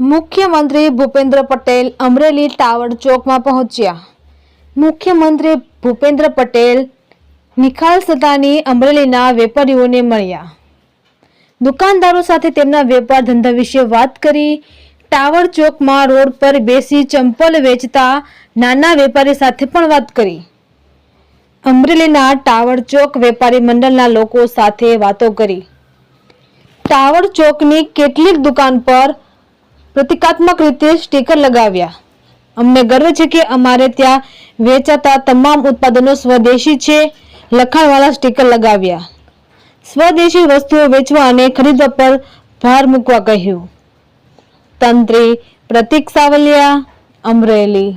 મુખ્યમંત્રી ભૂપેન્દ્ર પટેલ અમરેલી ટાવર ચોકમાં પહોંચ્યા। મુખ્યમંત્રી ભૂપેન્દ્ર પટેલ નિખાલ સતાની અમરેલીના વેપારીઓને મળ્યા। દુકાનદારો સાથે તેમના વેપાર ધંધા વિશે વાત કરી। ટાવર ચોકમાં રોડ પર બેસી ચંપલ વેચતા નાના વેપારી સાથે પણ વાત કરી। અમરેલીના ટાવર ચોક વેપારી મંડળના લોકો સાથે વાતો કરી। ટાવર ચોકની કેટલીક દુકાન પર પ્રતિકાત્મક રીતે સ્ટીકર લગાવ્યા। અમને ગર્વ છે કે અમારે ત્યાં વેચાતા તમામ ઉત્પાદનો સ્વદેશી છે લખાણવાળા સ્ટીકર લગાવ્યા। સ્વદેશી વસ્તુઓ વેચવા અને ખરીદવા પર ભાર મૂકવા કહ્યું। તંત્રી પ્રતિક સાવલિયા, અમરેલી।